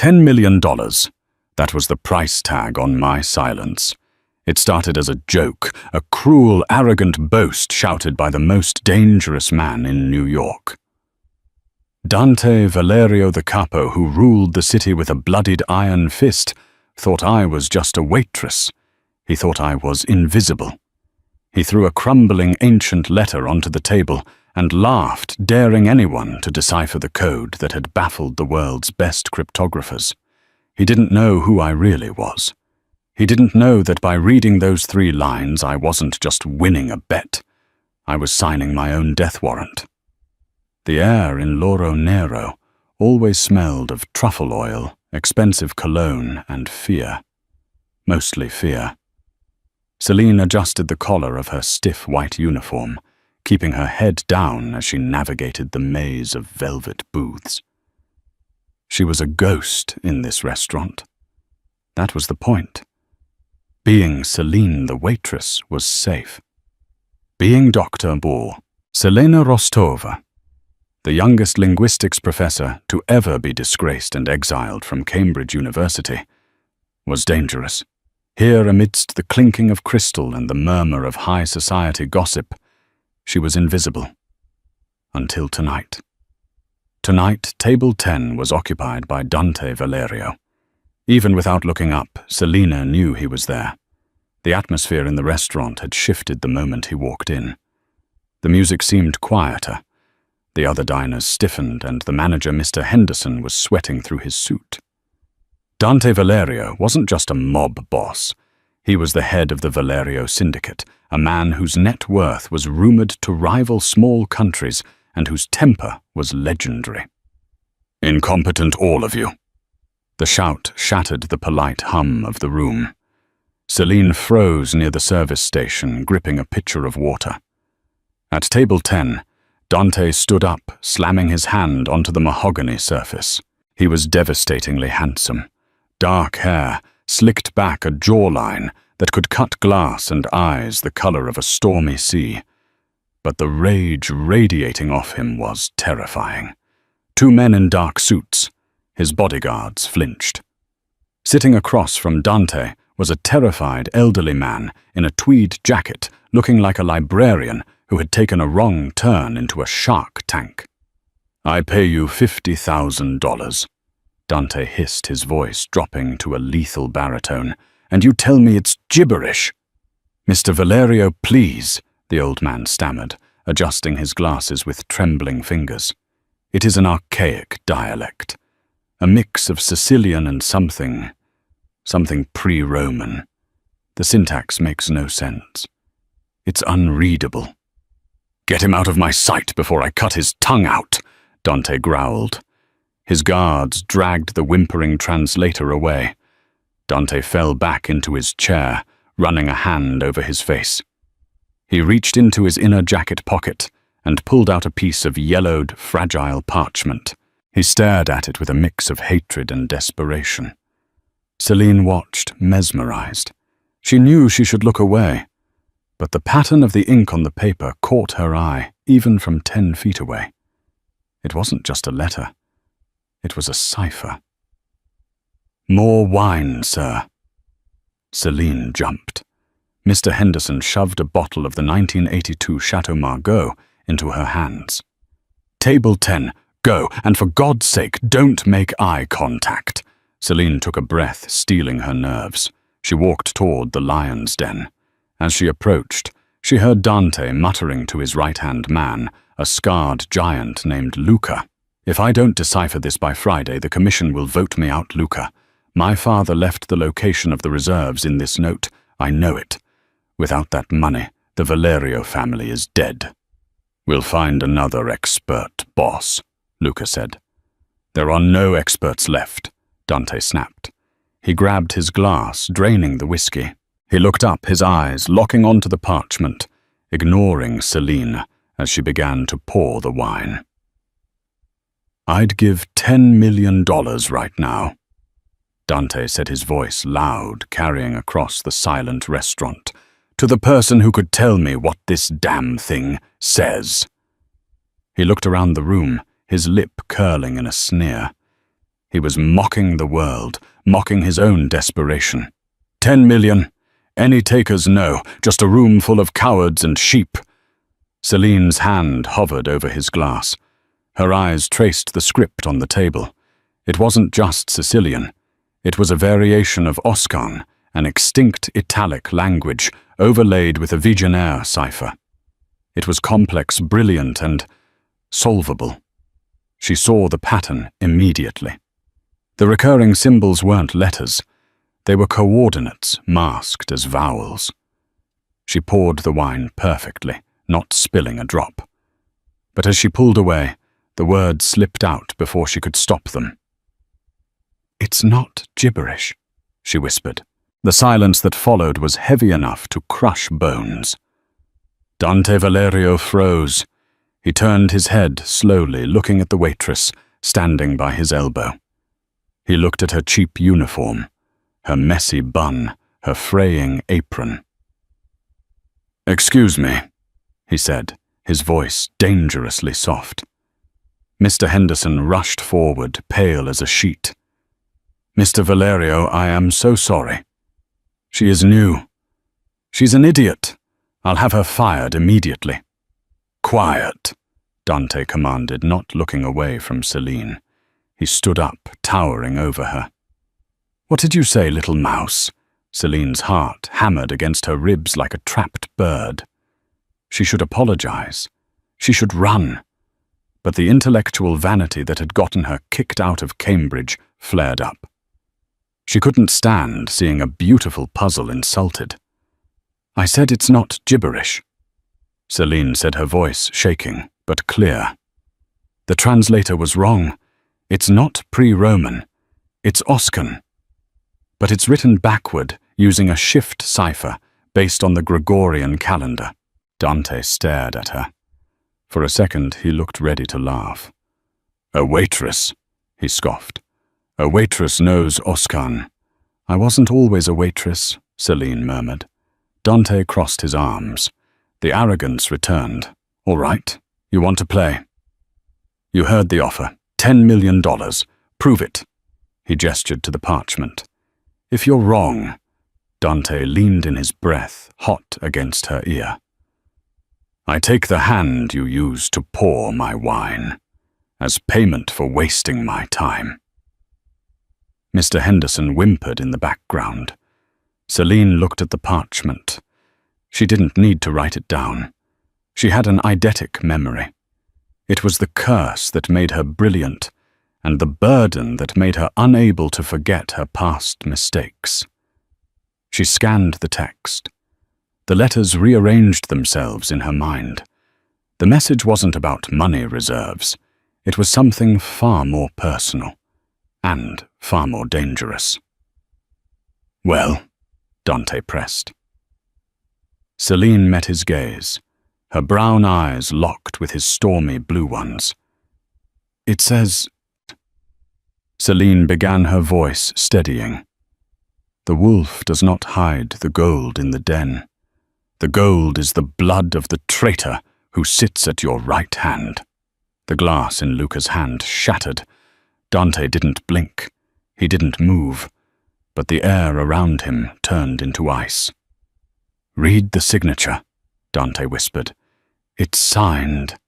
$10 million. That was the price tag on my silence. It started as a joke, a cruel, arrogant boast shouted by the most dangerous man in New York. Dante Valerio the Capo, who ruled the city with a bloodied iron fist, thought I was just a waitress. He thought I was invisible. He threw a crumbling ancient letter onto the table and laughed, daring anyone to decipher the code that had baffled the world's best cryptographers. He didn't know who I really was. He didn't know that by reading those 3 lines I wasn't just winning a bet. I was signing my own death warrant. The air in Loro Nero always smelled of truffle oil, expensive cologne, and fear. Mostly fear. Celine adjusted the collar of her stiff white uniform, keeping her head down as she navigated the maze of velvet booths. She was a ghost in this restaurant. That was the point. Being Celine the waitress was safe. Being Dr. Ball, Selena Rostova, the youngest linguistics professor to ever be disgraced and exiled from Cambridge University, was dangerous. Here, amidst the clinking of crystal and the murmur of high society gossip, she was invisible. Until tonight. Tonight, table 10 was occupied by Dante Valerio. Even without looking up, Selena knew he was there. The atmosphere in the restaurant had shifted the moment he walked in. The music seemed quieter. The other diners stiffened, and the manager, Mr. Henderson, was sweating through his suit. Dante Valerio wasn't just a mob boss. He was the head of the Valerio Syndicate, a man whose net worth was rumored to rival small countries and whose temper was legendary. "Incompetent, all of you." The shout shattered the polite hum of the room. Celine froze near the service station, gripping a pitcher of water. At table 10, Dante stood up, slamming his hand onto the mahogany surface. He was devastatingly handsome. Dark hair, slicked back a jawline that could cut glass and eyes the color of a stormy sea. But the rage radiating off him was terrifying. 2 men in dark suits. His bodyguards flinched. Sitting across from Dante was a terrified elderly man in a tweed jacket, looking like a librarian who had taken a wrong turn into a shark tank. "I pay you $50,000. Dante hissed, his voice dropping to a lethal baritone. "And you tell me it's gibberish?" "Mr. Valerio, please," the old man stammered, adjusting his glasses with trembling fingers. "It is an archaic dialect, a mix of Sicilian and something pre-Roman. The syntax makes no sense. It's unreadable." "Get him out of my sight before I cut his tongue out," Dante growled. His guards dragged the whimpering translator away. Dante fell back into his chair, running a hand over his face. He reached into his inner jacket pocket and pulled out a piece of yellowed, fragile parchment. He stared at it with a mix of hatred and desperation. Celine watched, mesmerized. She knew she should look away, but the pattern of the ink on the paper caught her eye, even from 10 feet away. It wasn't just a letter. It was a cipher. "More wine, sir." Celine jumped. Mr. Henderson shoved a bottle of the 1982 Chateau Margaux into her hands. "Table 10, go, and for God's sake, don't make eye contact." Celine took a breath, steeling her nerves. She walked toward the lion's den. As she approached, she heard Dante muttering to his right-hand man, a scarred giant named Luca. "If I don't decipher this by Friday, the commission will vote me out, Luca. My father left the location of the reserves in this note. I know it. Without that money, the Valerio family is dead." "We'll find another expert, boss," Luca said. "There are no experts left," Dante snapped. He grabbed his glass, draining the whiskey. He looked up, his eyes locking onto the parchment, ignoring Celine as she began to pour the wine. "I'd give $10 million right now," Dante said, his voice loud, carrying across the silent restaurant, "to the person who could tell me what this damn thing says." He looked around the room, his lip curling in a sneer. He was mocking the world, mocking his own desperation. 10 million. Any takers? No, just a room full of cowards and sheep. Celine's hand hovered over his glass. Her eyes traced the script on the table. It wasn't just Sicilian. It was a variation of Oscan, an extinct Italic language overlaid with a Vigenère cipher. It was complex, brilliant, and solvable. She saw the pattern immediately. The recurring symbols weren't letters. They were coordinates masked as vowels. She poured the wine perfectly, not spilling a drop. But as she pulled away, the words slipped out before she could stop them. "It's not gibberish," she whispered. The silence that followed was heavy enough to crush bones. Dante Valerio froze. He turned his head slowly, looking at the waitress standing by his elbow. He looked at her cheap uniform, her messy bun, her fraying apron. "Excuse me," he said, his voice dangerously soft. Mr. Henderson rushed forward, pale as a sheet. "Mr. Valerio, I am so sorry. She is new. She's an idiot. I'll have her fired immediately." "Quiet," Dante commanded, not looking away from Celine. He stood up, towering over her. "What did you say, little mouse?" Celine's heart hammered against her ribs like a trapped bird. She should apologize. She should run. But the intellectual vanity that had gotten her kicked out of Cambridge flared up. She couldn't stand seeing a beautiful puzzle insulted. "I said it's not gibberish," Celine said, her voice shaking, but clear. "The translator was wrong. It's not pre-Roman. It's Oscan. But it's written backward using a shift cipher based on the Gregorian calendar." Dante stared at her. For a second, he looked ready to laugh. "A waitress," he scoffed. "A waitress knows Oscan." "I wasn't always a waitress," Celine murmured. Dante crossed his arms. The arrogance returned. "All right, you want to play? You heard the offer. $10 million. Prove it." He gestured to the parchment. "If you're wrong," Dante leaned in his breath, hot against her ear. "I take the hand you use to pour my wine, as payment for wasting my time." Mr. Henderson whimpered in the background. Celine looked at the parchment. She didn't need to write it down. She had an eidetic memory. It was the curse that made her brilliant, and the burden that made her unable to forget her past mistakes. She scanned the text. The letters rearranged themselves in her mind. The message wasn't about money reserves. It was something far more personal, and far more dangerous. "Well?" Dante pressed. Celine met his gaze, her brown eyes locked with his stormy blue ones. "It says—" Celine began, her voice steadying. "The wolf does not hide the gold in the den. The gold is the blood of the traitor who sits at your right hand." The glass in Luca's hand shattered. Dante didn't blink. He didn't move. But the air around him turned into ice. "Read the signature," Dante whispered. "It's signed."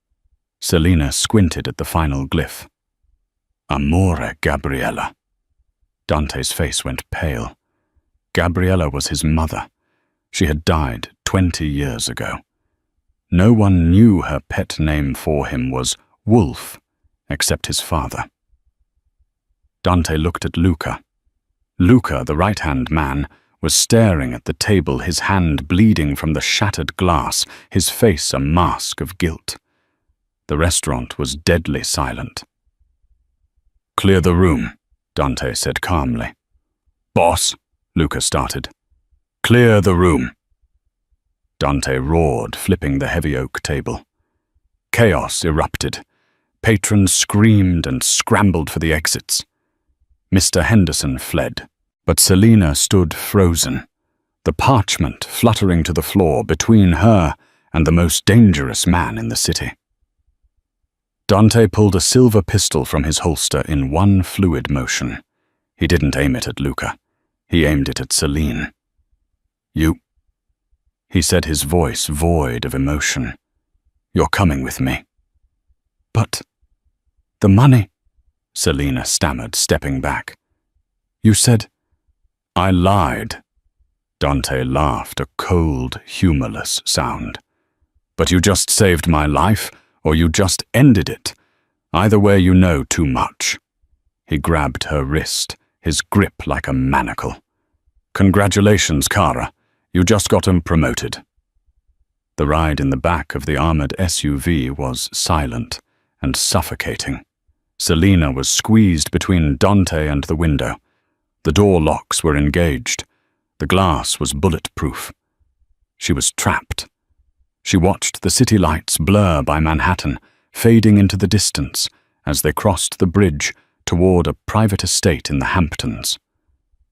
Selina squinted at the final glyph. "Amore, Gabriella." Dante's face went pale. Gabriella was his mother. She had died 20 years ago. No one knew her pet name for him was Wolf, except his father. Dante looked at Luca. Luca, the right-hand man, was staring at the table, his hand bleeding from the shattered glass, his face a mask of guilt. The restaurant was deadly silent. "Clear the room," Dante said calmly. "Boss," Luca started. "Clear the room." Dante roared, flipping the heavy oak table. Chaos erupted. Patrons screamed and scrambled for the exits. Mr. Henderson fled, but Selina stood frozen, the parchment fluttering to the floor between her and the most dangerous man in the city. Dante pulled a silver pistol from his holster in one fluid motion. He didn't aim it at Luca. He aimed it at Celine. "You," he said, his voice void of emotion. "You're coming with me." "But the money," Selina stammered, stepping back. "You said—" "I lied." Dante laughed, a cold, humorless sound. "But you just saved my life, or you just ended it. Either way, you know too much." He grabbed her wrist, his grip like a manacle. "Congratulations, Kara. You just got him promoted." The ride in the back of the armored SUV was silent and suffocating. Selina was squeezed between Dante and the window. The door locks were engaged. The glass was bulletproof. She was trapped. She watched the city lights blur by Manhattan, fading into the distance as they crossed the bridge toward a private estate in the Hamptons.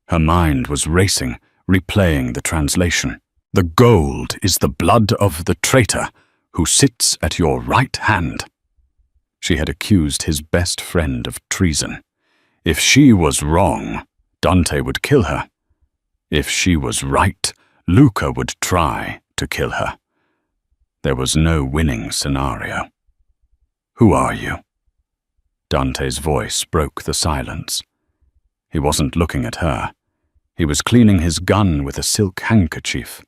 Her mind was racing, replaying the translation. "The gold is the blood of the traitor who sits at your right hand." She had accused his best friend of treason. If she was wrong, Dante would kill her. If she was right, Luca would try to kill her. There was no winning scenario. "Who are you?" Dante's voice broke the silence. He wasn't looking at her. He was cleaning his gun with a silk handkerchief,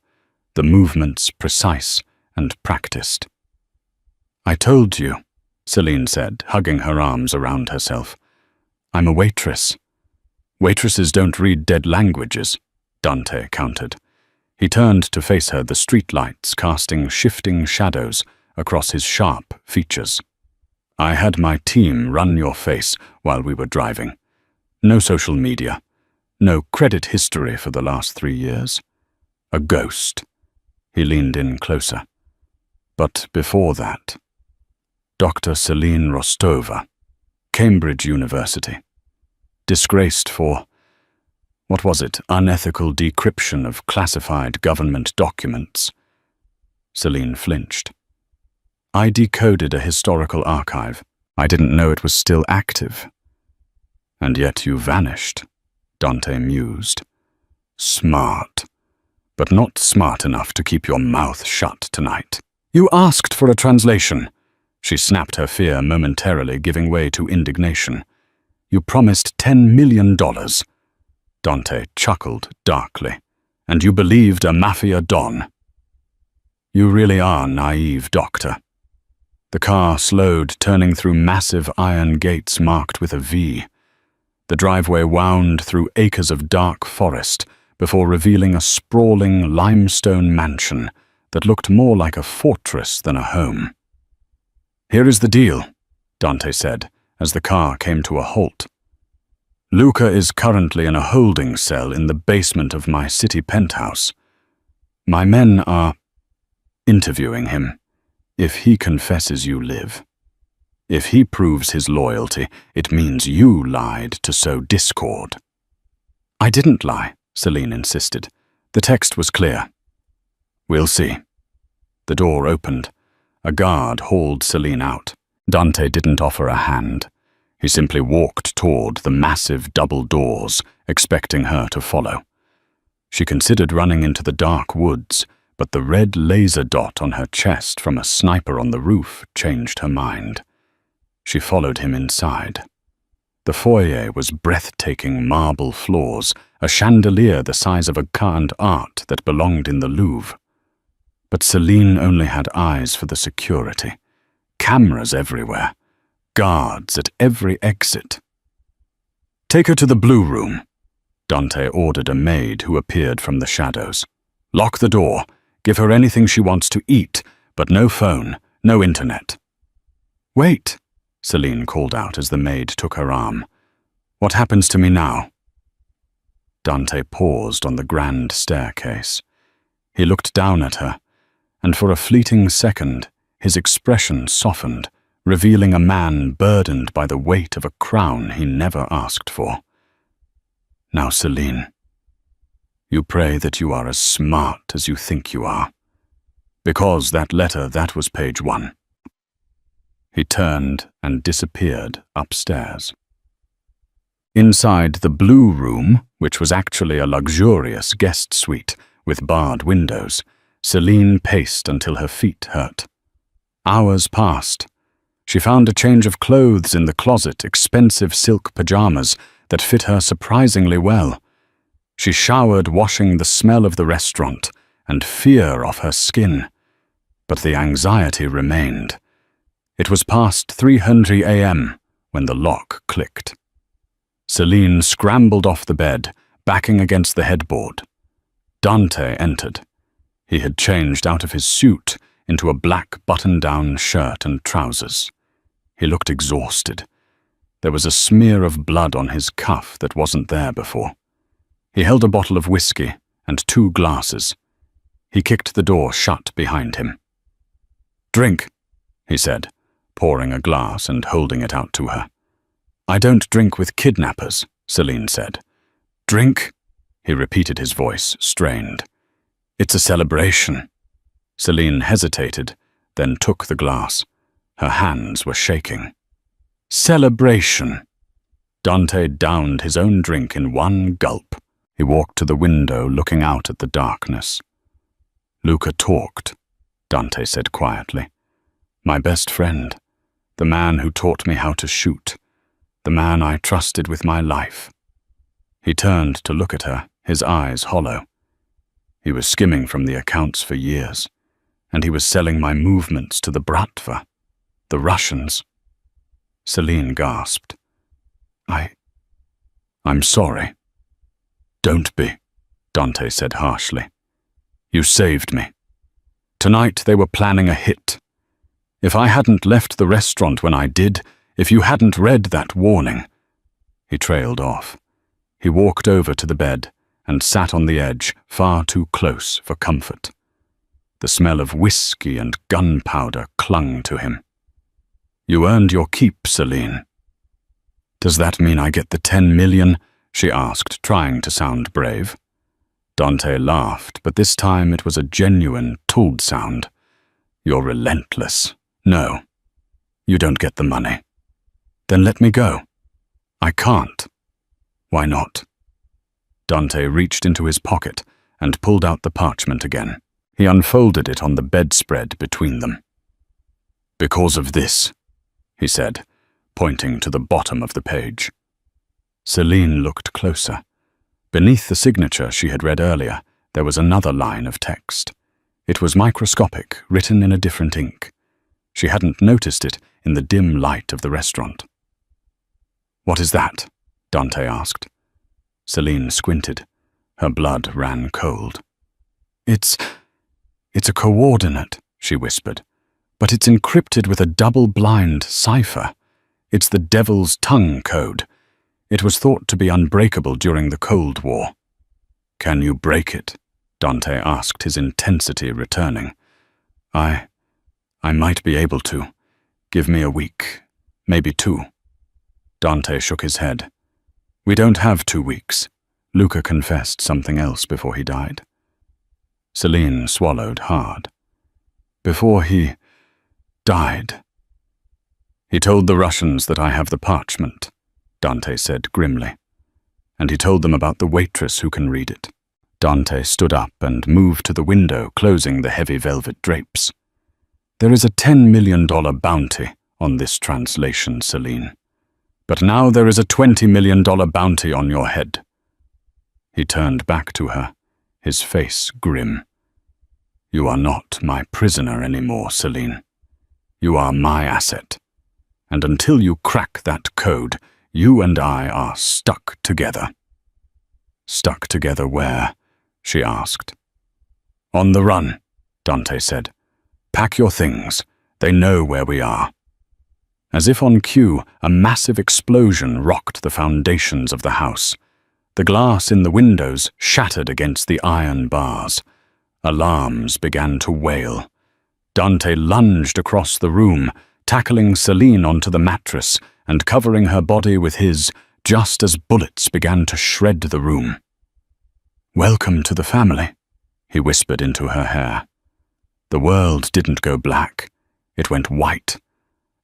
the movements precise and practiced. "I told you," Celine said, hugging her arms around herself. "I'm a waitress." "Waitresses don't read dead languages," Dante countered. He turned to face her, the streetlights casting shifting shadows across his sharp features. "I had my team run your face while we were driving. No social media. No credit history for the last 3 years. A ghost." He leaned in closer. "But before that, Dr. Celine Rostova, Cambridge University. Disgraced for, what was it, unethical decryption of classified government documents." Celine flinched. "I decoded a historical archive. I didn't know it was still active." "And yet you vanished," Dante mused. "Smart, but not smart enough to keep your mouth shut tonight." "You asked for a translation." She snapped, her fear momentarily giving way to indignation. "You promised $10 million. Dante chuckled darkly. "And you believed a mafia don." "You really are naive, Doctor." The car slowed, turning through massive iron gates marked with a V. The driveway wound through acres of dark forest before revealing a sprawling limestone mansion that looked more like a fortress than a home. "Here is the deal," Dante said, as the car came to a halt. "Luca is currently in a holding cell in the basement of my city penthouse. My men are interviewing him. If he confesses, you live. If he proves his loyalty, it means you lied to sow discord." "I didn't lie," Celine insisted. "The text was clear." "We'll see." The door opened. A guard hauled Celine out. Dante didn't offer a hand. He simply walked toward the massive double doors, expecting her to follow. She considered running into the dark woods, but the red laser dot on her chest from a sniper on the roof changed her mind. She followed him inside. The foyer was breathtaking marble floors, a chandelier the size of a canned art that belonged in the Louvre. But Celine only had eyes for the security. Cameras everywhere. Guards at every exit. "Take her to the blue room," Dante ordered a maid who appeared from the shadows. "Lock the door. Give her anything she wants to eat, but no phone, no internet." "Wait," Celine called out as the maid took her arm. "What happens to me now?" Dante paused on the grand staircase. He looked down at her, and for a fleeting second, his expression softened, revealing a man burdened by the weight of a crown he never asked for. "Now, Celine, you pray that you are as smart as you think you are. Because that letter, that was page 1. He turned and disappeared upstairs. Inside the blue room, which was actually a luxurious guest suite with barred windows, Celine paced until her feet hurt. Hours passed. She found a change of clothes in the closet, expensive silk pajamas that fit her surprisingly well. She showered, washing the smell of the restaurant and fear off her skin. But the anxiety remained. It was past 3:00 a.m. when the lock clicked. Celine scrambled off the bed, backing against the headboard. Dante entered. He had changed out of his suit into a black button-down shirt and trousers. He looked exhausted. There was a smear of blood on his cuff that wasn't there before. He held a bottle of whiskey and 2 glasses. He kicked the door shut behind him. "Drink," he said, pouring a glass and holding it out to her. "I don't drink with kidnappers," Celine said. "Drink?" He repeated, his voice strained. "It's a celebration." Celine hesitated, then took the glass. Her hands were shaking. "Celebration." Dante downed his own drink in one gulp. He walked to the window, looking out at the darkness. "Luca talked," Dante said quietly. "My best friend. The man who taught me how to shoot. The man I trusted with my life." He turned to look at her, his eyes hollow. "He was skimming from the accounts for years, and he was selling my movements to the Bratva, the Russians." Celine gasped. I'm sorry." "Don't be," Dante said harshly. "You saved me. Tonight they were planning a hit. If I hadn't left the restaurant when I did, if you hadn't read that warning—" He trailed off. He walked over to the bed and sat on the edge, far too close for comfort. The smell of whiskey and gunpowder clung to him. "You earned your keep, Celine." "Does that mean I get the 10 million?" she asked, trying to sound brave. Dante laughed, but this time it was a genuine, told sound. "You're relentless. No, you don't get the money." "Then let me go." "I can't." "Why not?" Dante reached into his pocket and pulled out the parchment again. He unfolded it on the bedspread between them. "Because of this," he said, pointing to the bottom of the page. Celine looked closer. Beneath the signature she had read earlier, there was another line of text. It was microscopic, written in a different ink. She hadn't noticed it in the dim light of the restaurant. "What is that?" Dante asked. Celine squinted. Her blood ran cold. It's a coordinate," she whispered, "but it's encrypted with a double-blind cipher. It's the Devil's Tongue code. It was thought to be unbreakable during the Cold War." "Can you break it?" Dante asked, his intensity returning. I might be able to. Give me a week, maybe 2. Dante shook his head. "We don't have 2 weeks. Luca confessed something else before he died." Celine swallowed hard. "Before he died?" "He told the Russians that I have the parchment," Dante said grimly. "And he told them about the waitress who can read it." Dante stood up and moved to the window, closing the heavy velvet drapes. "There is a $10 million bounty on this translation, Celine. But now there is a $20 million bounty on your head." He turned back to her, his face grim. "You are not my prisoner anymore, Celine. You are my asset. And until you crack that code, you and I are stuck together." "Stuck together where?" she asked. "On the run," Dante said. "Pack your things. They know where we are." As if on cue, a massive explosion rocked the foundations of the house. The glass in the windows shattered against the iron bars. Alarms began to wail. Dante lunged across the room, tackling Celine onto the mattress and covering her body with his, just as bullets began to shred the room. "Welcome to the family," he whispered into her hair. The world didn't go black. It went white.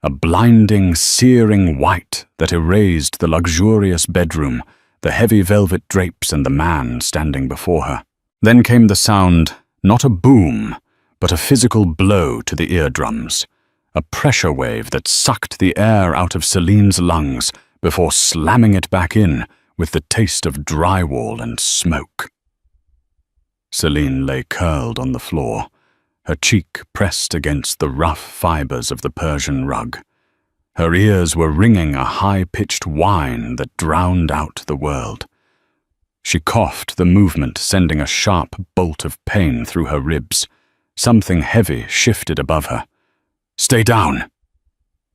a blinding, searing white that erased the luxurious bedroom, the heavy velvet drapes and the man standing before her. Then came the sound, not a boom, but a physical blow to the eardrums, a pressure wave that sucked the air out of Celine's lungs before slamming it back in with the taste of drywall and smoke. Celine lay curled on the floor, her cheek pressed against the rough fibers of the Persian rug. Her ears were ringing a high-pitched whine that drowned out the world. She coughed, the movement sending a sharp bolt of pain through her ribs. Something heavy shifted above her. "Stay down!"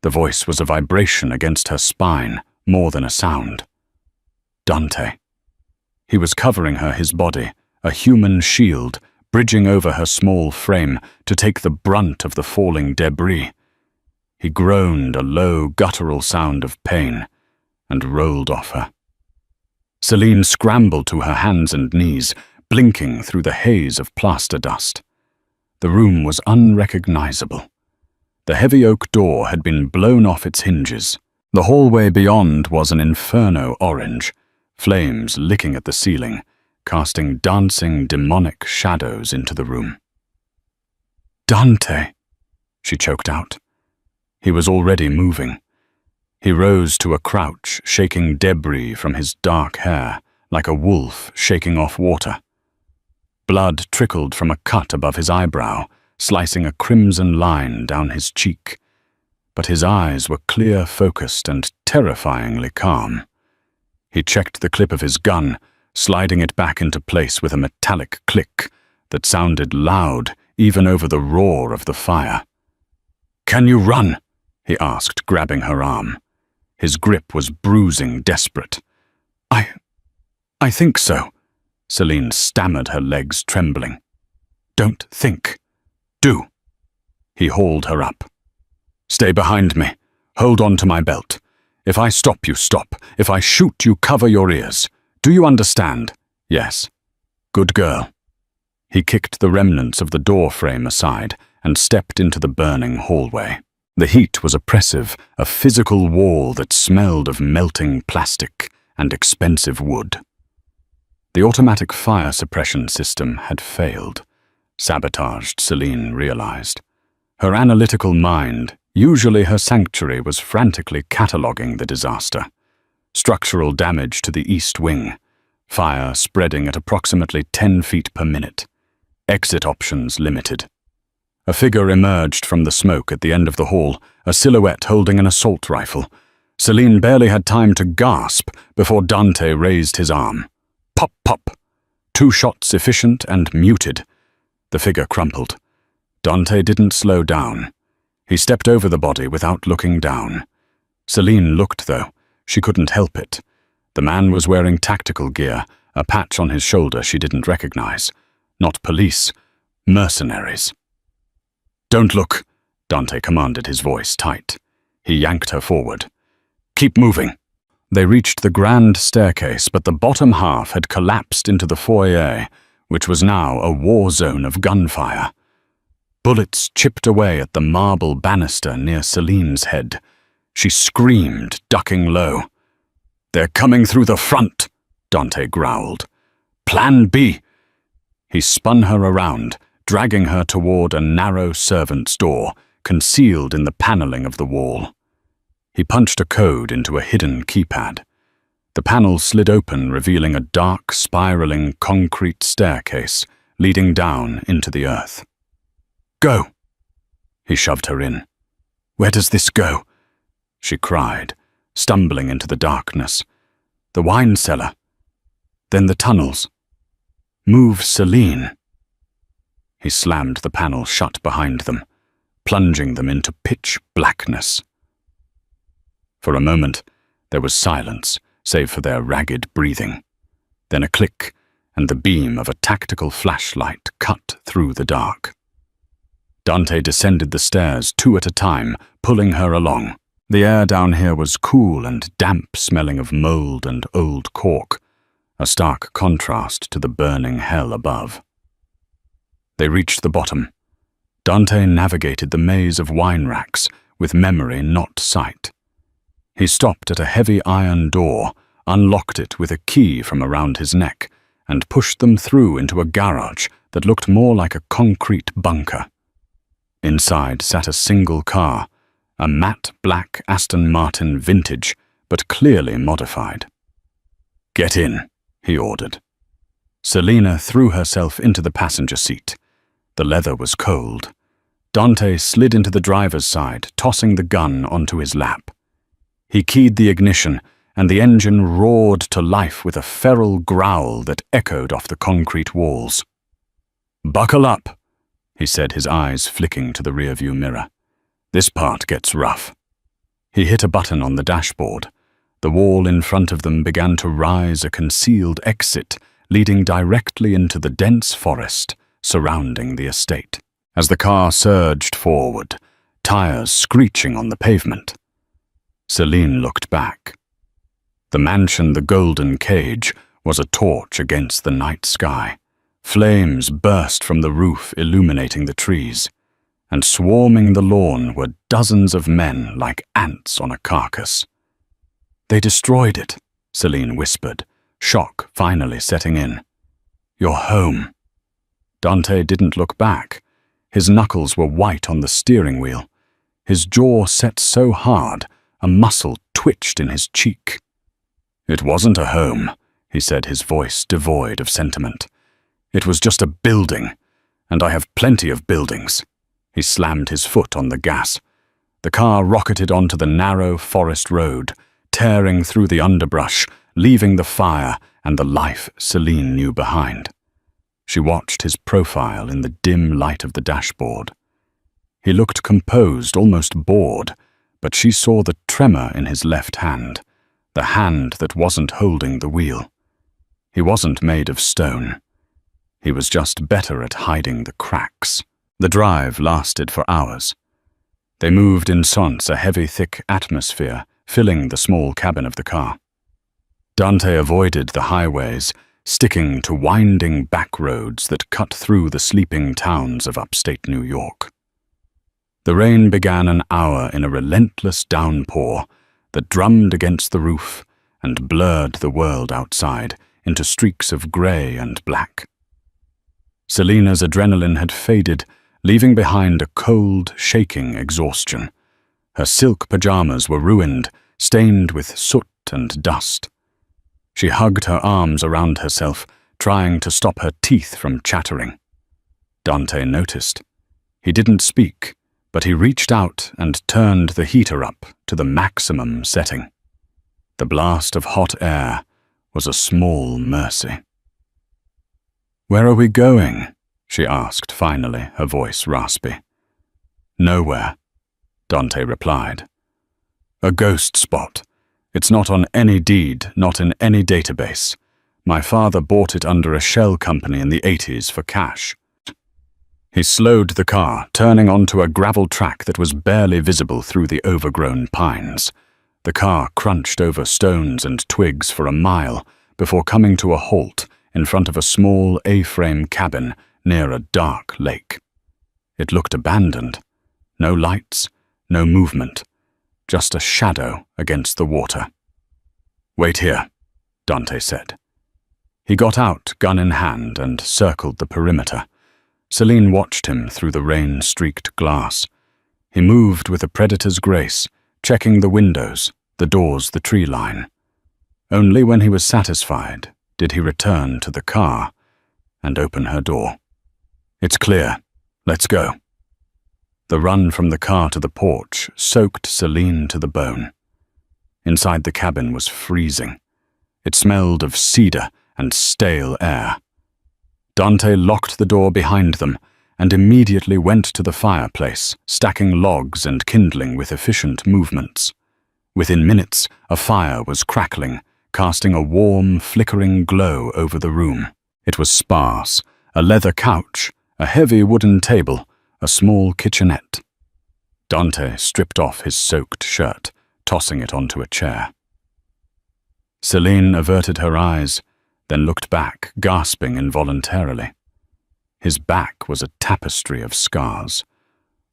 The voice was a vibration against her spine, more than a sound. Dante. He was covering her, his body, a human shield, bridging over her small frame to take the brunt of the falling debris. He groaned a low, guttural sound of pain and rolled off her. Celine scrambled to her hands and knees, blinking through the haze of plaster dust. The room was unrecognizable. The heavy oak door had been blown off its hinges. The hallway beyond was an inferno orange, flames licking at the ceiling, casting dancing, demonic shadows into the room. "Dante," she choked out. He was already moving. He rose to a crouch, shaking debris from his dark hair, like a wolf shaking off water. Blood trickled from a cut above his eyebrow, slicing a crimson line down his cheek. But his eyes were clear-focused and terrifyingly calm. He checked the clip of his gun, sliding it back into place with a metallic click that sounded loud even over the roar of the fire. "Can you run?" he asked, grabbing her arm. His grip was bruising, desperate. I think so," Celine stammered, her legs trembling. "Don't think. Do." He hauled her up. "Stay behind me. Hold on to my belt. If I stop, you stop. If I shoot, you cover your ears. Do you understand?" "Yes." "Good girl." He kicked the remnants of the door frame aside and stepped into the burning hallway. The heat was oppressive, a physical wall that smelled of melting plastic and expensive wood. The automatic fire suppression system had failed, sabotaged, Celine realized. Her analytical mind, usually her sanctuary, was frantically cataloguing the disaster. Structural damage to the east wing, fire spreading at approximately 10 feet per minute. Exit options limited. A figure emerged from the smoke at the end of the hall, a silhouette holding an assault rifle. Celine barely had time to gasp before Dante raised his arm. Pop, pop. 2 shots efficient and muted. The figure crumpled. Dante didn't slow down. He stepped over the body without looking down. Celine looked, though. She couldn't help it. The man was wearing tactical gear, a patch on his shoulder she didn't recognize. Not police, mercenaries. "Don't look," Dante commanded, his voice tight. He yanked her forward. "Keep moving." They reached the grand staircase, but the bottom half had collapsed into the foyer, which was now a war zone of gunfire. Bullets chipped away at the marble banister near Celine's head. She screamed, ducking low. "They're coming through the front," Dante growled. "Plan B." He spun her around, dragging her toward a narrow servant's door, concealed in the paneling of the wall. He punched a code into a hidden keypad. The panel slid open, revealing a dark, spiraling concrete staircase leading down into the earth. "Go!" He shoved her in. "Where does this go?" she cried, stumbling into the darkness. "The wine cellar. Then the tunnels. Move, Celine." He slammed the panel shut behind them, plunging them into pitch blackness. For a moment, there was silence, save for their ragged breathing. Then a click, and the beam of a tactical flashlight cut through the dark. Dante descended the stairs 2 at a time, pulling her along. The air down here was cool and damp, smelling of mold and old cork, a stark contrast to the burning hell above. They reached the bottom. Dante navigated the maze of wine racks, with memory not sight. He stopped at a heavy iron door, unlocked it with a key from around his neck, and pushed them through into a garage that looked more like a concrete bunker. Inside sat a single car, a matte black Aston Martin vintage, but clearly modified. "Get in," he ordered. Selina threw herself into the passenger seat. The leather was cold. Dante slid into the driver's side, tossing the gun onto his lap. He keyed the ignition, and the engine roared to life with a feral growl that echoed off the concrete walls. "Buckle up," he said, his eyes flicking to the rearview mirror. "This part gets rough." He hit a button on the dashboard. The wall in front of them began to rise, a concealed exit leading directly into the dense forest surrounding the estate. As the car surged forward, tires screeching on the pavement, Celine looked back. The mansion, the Golden Cage, was a torch against the night sky. Flames burst from the roof, illuminating the trees, and swarming the lawn were dozens of men like ants on a carcass. "They destroyed it," Celine whispered, shock finally setting in. "You're home." Dante didn't look back. His knuckles were white on the steering wheel. His jaw set so hard, a muscle twitched in his cheek. "It wasn't a home," he said, his voice devoid of sentiment. "It was just a building, and I have plenty of buildings." He slammed his foot on the gas. The car rocketed onto the narrow forest road, tearing through the underbrush, leaving the fire and the life Celine knew behind. She watched his profile in the dim light of the dashboard. He looked composed, almost bored, but she saw the tremor in his left hand, the hand that wasn't holding the wheel. He wasn't made of stone. He was just better at hiding the cracks. The drive lasted for hours. They moved in silence, a heavy, thick atmosphere filling the small cabin of the car. Dante avoided the highways, sticking to winding back roads that cut through the sleeping towns of upstate New York. The rain began an hour in a relentless downpour that drummed against the roof and blurred the world outside into streaks of grey and black. Selina's adrenaline had faded, leaving behind a cold, shaking exhaustion. Her silk pajamas were ruined, stained with soot and dust. She hugged her arms around herself, trying to stop her teeth from chattering. Dante noticed. He didn't speak, but he reached out and turned the heater up to the maximum setting. The blast of hot air was a small mercy. "Where are we going?" she asked finally, her voice raspy. "Nowhere," Dante replied. "A ghost spot. It's not on any deed, not in any database. My father bought it under a shell company in the 80s for cash." He slowed the car, turning onto a gravel track that was barely visible through the overgrown pines. The car crunched over stones and twigs for a mile before coming to a halt in front of a small A-frame cabin near a dark lake. It looked abandoned. No lights, no movement, just a shadow against the water. "Wait here," Dante said. He got out, gun in hand, and circled the perimeter. Celine watched him through the rain-streaked glass. He moved with a predator's grace, checking the windows, the doors, the tree line. Only when he was satisfied did he return to the car and open her door. "It's clear. Let's go." The run from the car to the porch soaked Celine to the bone. Inside the cabin was freezing. It smelled of cedar and stale air. Dante locked the door behind them and immediately went to the fireplace, stacking logs and kindling with efficient movements. Within minutes, a fire was crackling, casting a warm, flickering glow over the room. It was sparse, a leather couch, a heavy wooden table, a small kitchenette. Dante stripped off his soaked shirt, tossing it onto a chair. Celine averted her eyes, then looked back, gasping involuntarily. His back was a tapestry of scars.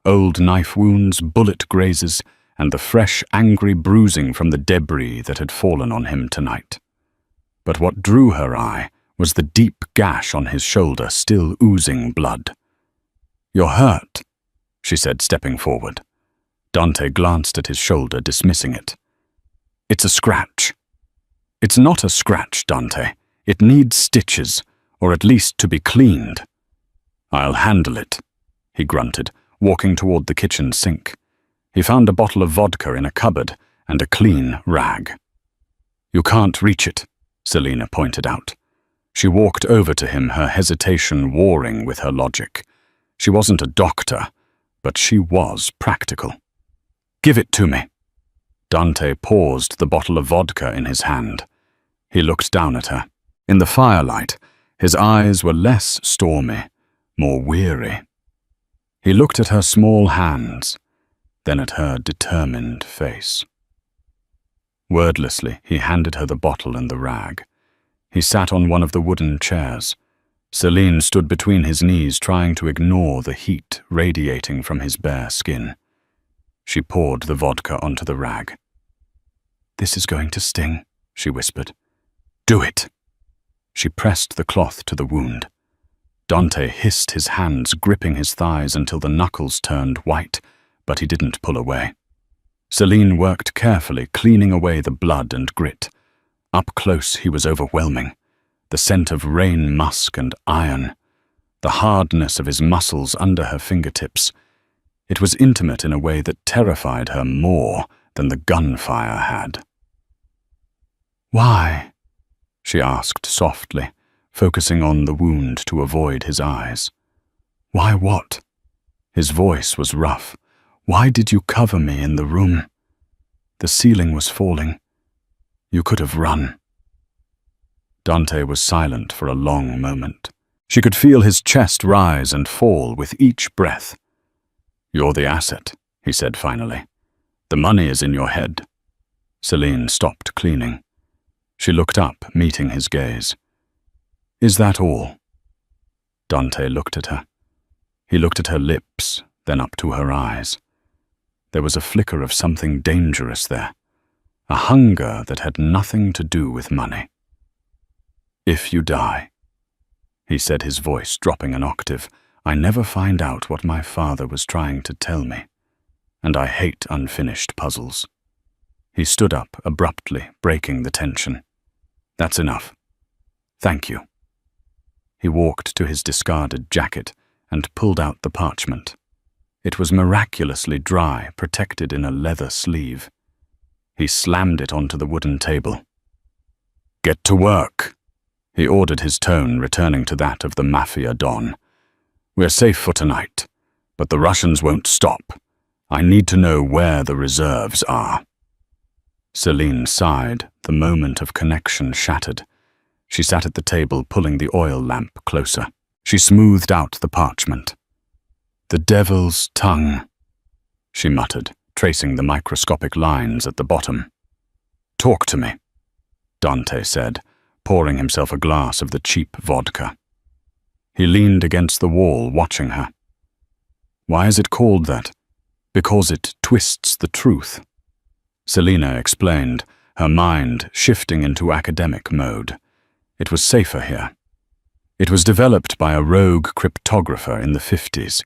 old knife wounds, bullet grazes, and the fresh, angry bruising from the debris that had fallen on him tonight. But what drew her eye was the deep gash on his shoulder, still oozing blood. "You're hurt," she said, stepping forward. Dante glanced at his shoulder, dismissing it. "It's a scratch." "It's not a scratch, Dante. It needs stitches, or at least to be cleaned." "I'll handle it," he grunted, walking toward the kitchen sink. He found a bottle of vodka in a cupboard and a clean rag. "You can't reach it," Selina pointed out. She walked over to him, her hesitation warring with her logic. She wasn't a doctor, but she was practical. "Give it to me." Dante paused the bottle of vodka in his hand. He looked down at her. In the firelight, his eyes were less stormy, more weary. He looked at her small hands, then at her determined face. Wordlessly, he handed her the bottle and the rag. He sat on one of the wooden chairs. Celine stood between his knees, trying to ignore the heat radiating from his bare skin. She poured the vodka onto the rag. "This is going to sting," she whispered. "Do it." She pressed the cloth to the wound. Dante hissed, his hands gripping his thighs until the knuckles turned white, but he didn't pull away. Celine worked carefully, cleaning away the blood and grit. Up close, he was overwhelming. The scent of rain musk and iron, the hardness of his muscles under her fingertips. It was intimate in a way that terrified her more than the gunfire had. "Why?" she asked softly, focusing on the wound to avoid his eyes. "Why what?" His voice was rough. "Why did you cover me in the room? The ceiling was falling. You could have run." Dante was silent for a long moment. She could feel his chest rise and fall with each breath. "You're the asset," he said finally. "The money is in your head." Celine stopped cleaning. She looked up, meeting his gaze. "Is that all?" Dante looked at her. He looked at her lips, then up to her eyes. There was a flicker of something dangerous there, a hunger that had nothing to do with money. "If you die," he said, his voice dropping an octave, "I never find out what my father was trying to tell me, and I hate unfinished puzzles." He stood up abruptly, breaking the tension. "That's enough. Thank you." He walked to his discarded jacket and pulled out the parchment. It was miraculously dry, protected in a leather sleeve. He slammed it onto the wooden table. "Get to work," he ordered, his tone returning to that of the Mafia Don. "We're safe for tonight, but the Russians won't stop. I need to know where the reserves are." Celine sighed, the moment of connection shattered. She sat at the table, pulling the oil lamp closer. She smoothed out the parchment. "The devil's tongue," she muttered, tracing the microscopic lines at the bottom. "Talk to me," Dante said, pouring himself a glass of the cheap vodka. He leaned against the wall, watching her. "Why is it called that?" "Because it twists the truth," Selina explained, her mind shifting into academic mode. It was safer here. It was developed by a rogue cryptographer in the 50s.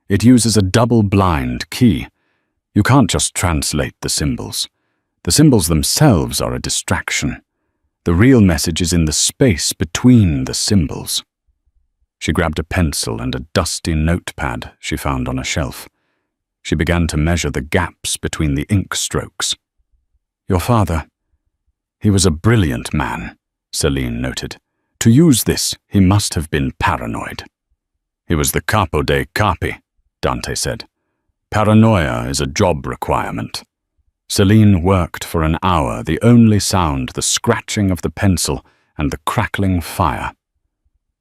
It uses a double-blind key. You can't just translate the symbols. The symbols themselves are a distraction. The real message is in the space between the symbols. She grabbed a pencil and a dusty notepad she found on a shelf. She began to measure the gaps between the ink strokes. "Your father, he was a brilliant man," Celine noted. "To use this, he must have been paranoid." "He was the capo dei capi," Dante said. "Paranoia is a job requirement." Celine worked for an hour, the only sound the scratching of the pencil and the crackling fire.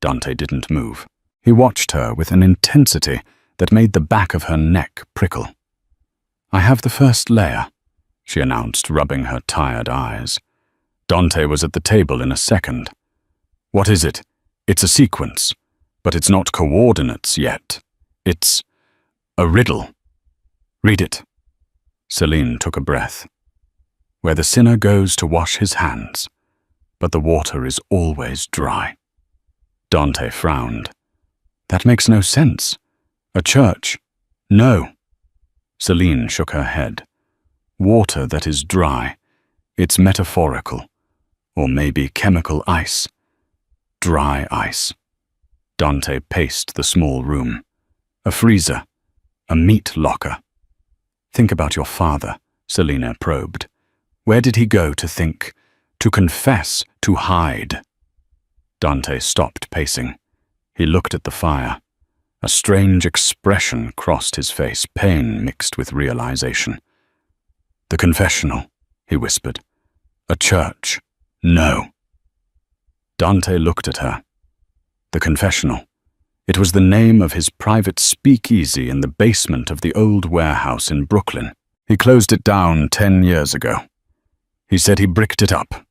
Dante didn't move. He watched her with an intensity that made the back of her neck prickle. "I have the first layer," she announced, rubbing her tired eyes. Dante was at the table in a second. "What is it?" "It's a sequence, but it's not coordinates yet. It's a riddle," Read it. Celine took a breath. Where the sinner goes to wash his hands, but the water is always dry. Dante frowned. That makes no sense. A church? No. Celine shook her head. Water that is dry. It's metaphorical. Or maybe chemical ice. Dry ice. Dante paced the small room. A freezer. A meat locker. Think about your father, Selina probed. Where did he go to think? To confess, to hide? Dante stopped pacing. He looked at the fire. A strange expression crossed his face, pain mixed with realization. The confessional, he whispered. A church. No. Dante looked at her. The confessional. It was the name of his private speakeasy in the basement of the old warehouse in Brooklyn. He closed it down 10 years ago. He said he bricked it up.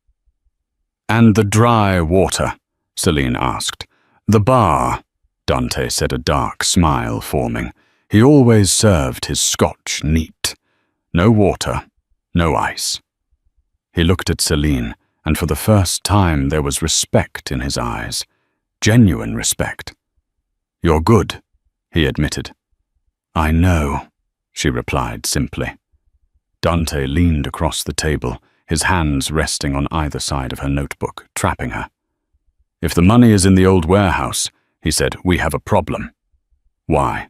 And the dry water? Celine asked. The bar, Dante said, a dark smile forming. He always served his scotch neat. No water, no ice. He looked at Celine, and for the first time there was respect in his eyes. Genuine respect. You're good, he admitted. I know, she replied simply. Dante leaned across the table, his hands resting on either side of her notebook, trapping her. If the money is in the old warehouse, he said, we have a problem. Why?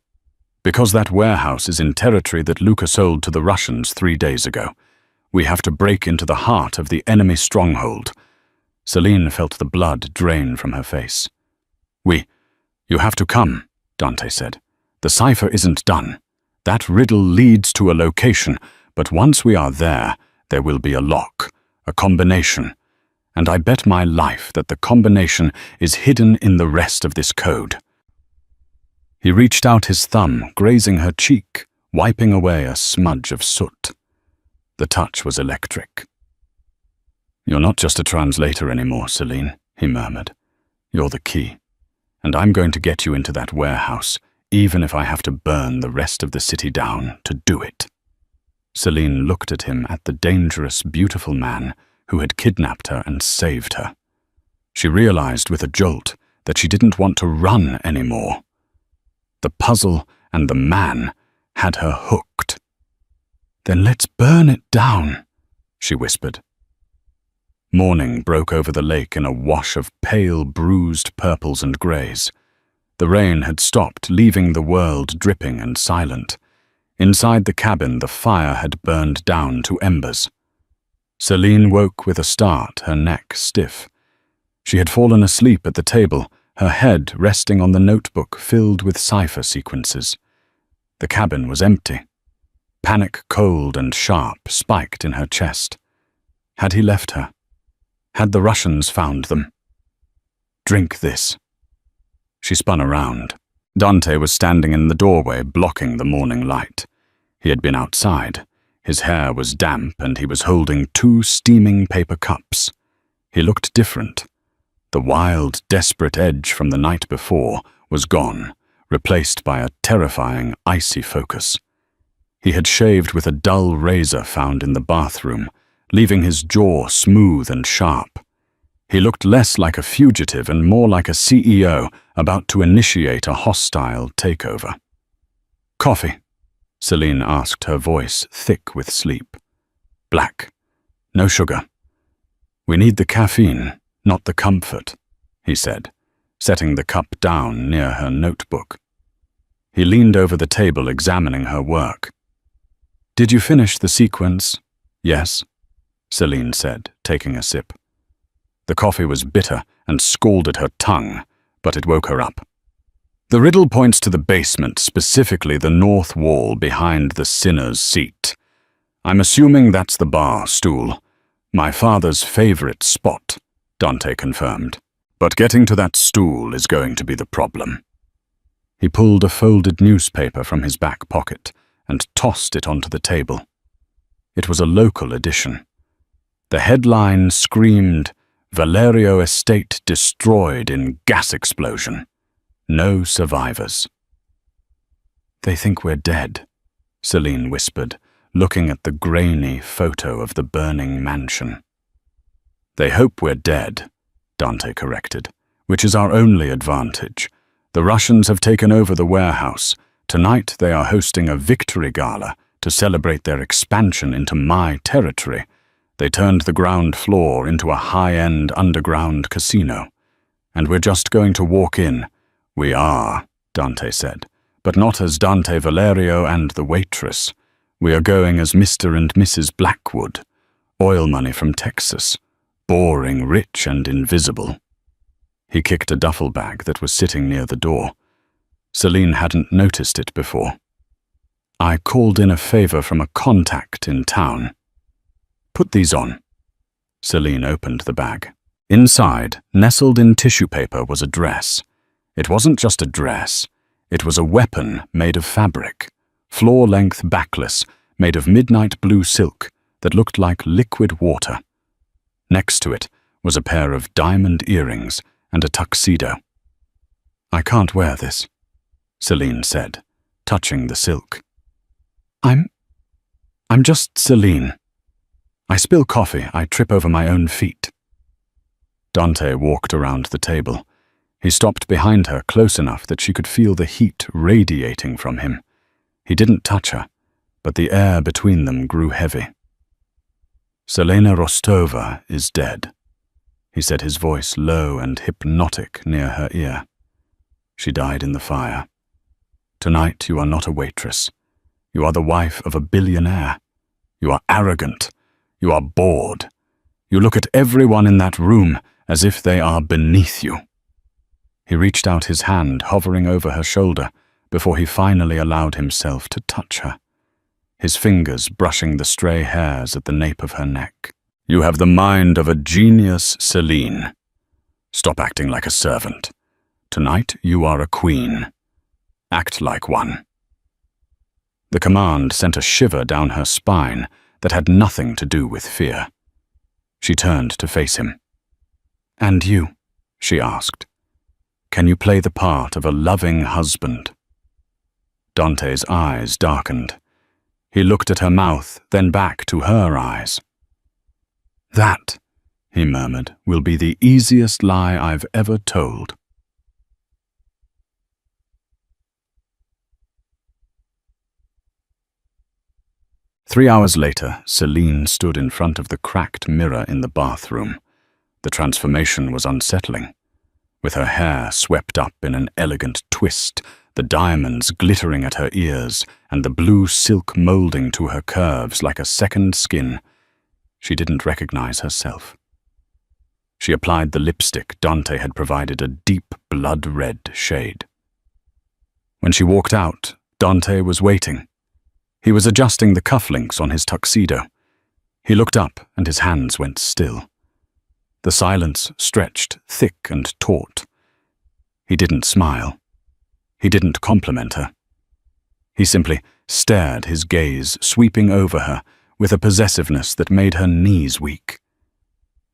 Because that warehouse is in territory that Luca sold to the Russians 3 days ago. We have to break into the heart of the enemy stronghold. Celine felt the blood drain from her face. You have to come, Dante said. The cipher isn't done. That riddle leads to a location, but once we are there will be a lock, a combination. And I bet my life that the combination is hidden in the rest of this code. He reached out his thumb, grazing her cheek, wiping away a smudge of soot. The touch was electric. You're not just a translator anymore, Celine, he murmured. You're the key. And I'm going to get you into that warehouse, even if I have to burn the rest of the city down to do it. Celine looked at him, at the dangerous, beautiful man who had kidnapped her and saved her. She realized with a jolt that she didn't want to run anymore. The puzzle and the man had her hooked. Then let's burn it down, she whispered. Morning broke over the lake in a wash of pale, bruised purples and greys. The rain had stopped, leaving the world dripping and silent. Inside the cabin, the fire had burned down to embers. Celine woke with a start, her neck stiff. She had fallen asleep at the table, her head resting on the notebook filled with cipher sequences. The cabin was empty. Panic, cold and sharp, spiked in her chest. Had he left her? Had the Russians found them? Drink this. She spun around. Dante was standing in the doorway, blocking the morning light. He had been outside. His hair was damp and he was holding 2 steaming paper cups. He looked different. The wild, desperate edge from the night before was gone, replaced by a terrifying, icy focus. He had shaved with a dull razor found in the bathroom, leaving his jaw smooth and sharp. He looked less like a fugitive and more like a CEO about to initiate a hostile takeover. Coffee, Celine asked, her voice thick with sleep. Black. No sugar. We need the caffeine, not the comfort, he said, setting the cup down near her notebook. He leaned over the table, examining her work. Did you finish the sequence? Yes, Celine said, taking a sip. The coffee was bitter and scalded her tongue, but it woke her up. The riddle points to the basement, specifically the north wall behind the sinner's seat. I'm assuming that's the bar stool. My father's favorite spot, Dante confirmed. But getting to that stool is going to be the problem. He pulled a folded newspaper from his back pocket and tossed it onto the table. It was a local edition. The headline screamed, Valerio Estate destroyed in gas explosion. No survivors. They think we're dead, Celine whispered, looking at the grainy photo of the burning mansion. They hope we're dead, Dante corrected, which is our only advantage. The Russians have taken over the warehouse. Tonight they are hosting a victory gala to celebrate their expansion into my territory. They turned the ground floor into a high-end underground casino. And we're just going to walk in. We are, Dante said, but not as Dante Valerio and the Waitress. We are going as Mr. and Mrs. Blackwood, oil money from Texas, boring, rich, and invisible. He kicked a duffel bag that was sitting near the door. Celine hadn't noticed it before. I called in a favor from a contact in town. Put these on. Celine opened the bag. Inside, nestled in tissue paper, was a dress. It wasn't just a dress. It was a weapon made of fabric, floor-length backless, made of midnight blue silk that looked like liquid water. Next to it was a pair of diamond earrings and a tuxedo. I can't wear this, Celine said, touching the silk. I'm just Celine. I spill coffee, I trip over my own feet. Dante walked around the table. He stopped behind her close enough that she could feel the heat radiating from him. He didn't touch her, but the air between them grew heavy. Selena Rostova is dead, he said, his voice low and hypnotic near her ear. She died in the fire. Tonight you are not a waitress. You are the wife of a billionaire. You are arrogant. You are bored. You look at everyone in that room as if they are beneath you. He reached out his hand, hovering over her shoulder, before he finally allowed himself to touch her, his fingers brushing the stray hairs at the nape of her neck. You have the mind of a genius, Celine. Stop acting like a servant. Tonight you are a queen. Act like one. The command sent a shiver down her spine that had nothing to do with fear. She turned to face him. And you, she asked, can you play the part of a loving husband? Dante's eyes darkened. He looked at her mouth, then back to her eyes. That, he murmured, will be the easiest lie I've ever told. Three hours later, Celine stood in front of the cracked mirror in the bathroom. The transformation was unsettling. With her hair swept up in an elegant twist, the diamonds glittering at her ears, and the blue silk molding to her curves like a second skin, she didn't recognize herself. She applied the lipstick Dante had provided, a deep blood-red shade. When she walked out, Dante was waiting. He was adjusting the cufflinks on his tuxedo. He looked up and his hands went still. The silence stretched thick and taut. He didn't smile. He didn't compliment her. He simply stared, his gaze sweeping over her with a possessiveness that made her knees weak.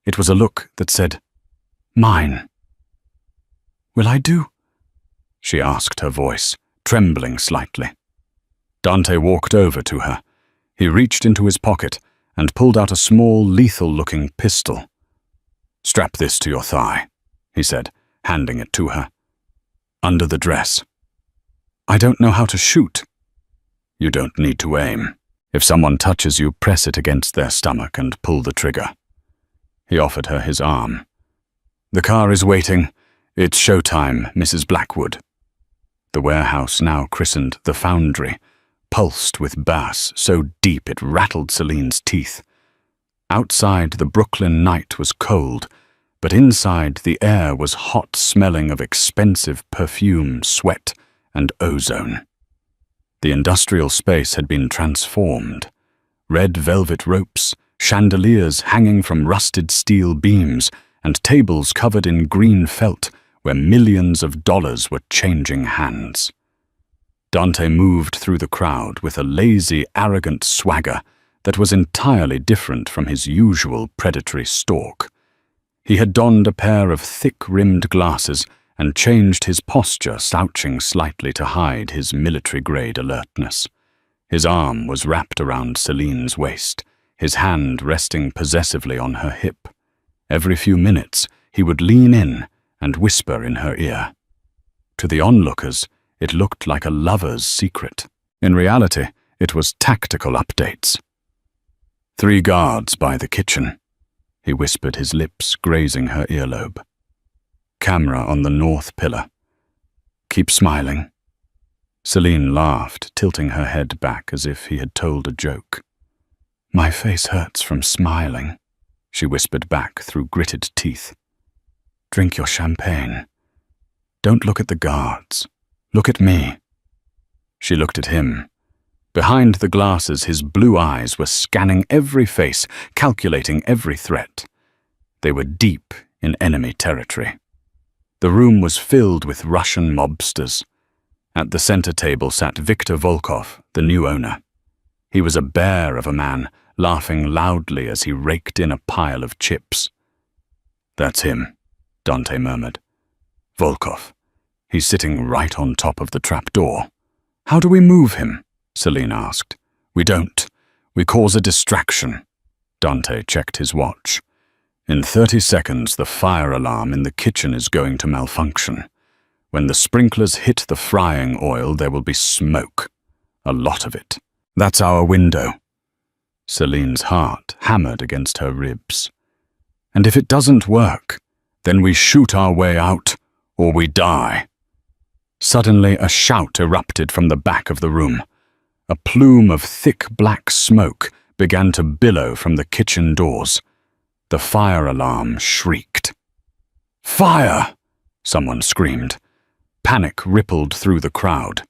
It was a look that said, "Mine." "Will I do?" she asked, her voice trembling slightly. Dante walked over to her. He reached into his pocket and pulled out a small, lethal-looking pistol. "Strap this to your thigh," he said, handing it to her. "Under the dress." "I don't know how to shoot." "You don't need to aim. If someone touches you, press it against their stomach and pull the trigger." He offered her his arm. "The car is waiting. It's showtime, Mrs. Blackwood." The warehouse, now christened the Foundry, pulsed with bass so deep it rattled Celine's teeth. Outside, the Brooklyn night was cold, but inside the air was hot, smelling of expensive perfume, sweat, and ozone. The industrial space had been transformed. Red velvet ropes, chandeliers hanging from rusted steel beams, and tables covered in green felt where millions of dollars were changing hands. Dante moved through the crowd with a lazy, arrogant swagger that was entirely different from his usual predatory stalk. He had donned a pair of thick-rimmed glasses and changed his posture, slouching slightly to hide his military-grade alertness. His arm was wrapped around Celine's waist, his hand resting possessively on her hip. Every few minutes, he would lean in and whisper in her ear. To the onlookers, it looked like a lover's secret. In reality, it was tactical updates. 3 guards by the kitchen, he whispered, his lips grazing her earlobe. Camera on the north pillar. Keep smiling. Celine laughed, tilting her head back as if he had told a joke. My face hurts from smiling, she whispered back through gritted teeth. Drink your champagne. Don't look at the guards. Look at me. She looked at him. Behind the glasses, his blue eyes were scanning every face, calculating every threat. They were deep in enemy territory. The room was filled with Russian mobsters. At the center table sat Viktor Volkov, the new owner. He was a bear of a man, laughing loudly as he raked in a pile of chips. That's him, Dante murmured. Volkov. He's sitting right on top of the trapdoor. How do we move him? Celine asked. We don't. We cause a distraction. Dante checked his watch. In 30 seconds, the fire alarm in the kitchen is going to malfunction. When the sprinklers hit the frying oil, there will be smoke. A lot of it. That's our window. Celine's heart hammered against her ribs. And if it doesn't work, then we shoot our way out, or we die. Suddenly, a shout erupted from the back of the room. A plume of thick black smoke began to billow from the kitchen doors. The fire alarm shrieked. Fire! Someone screamed. Panic rippled through the crowd.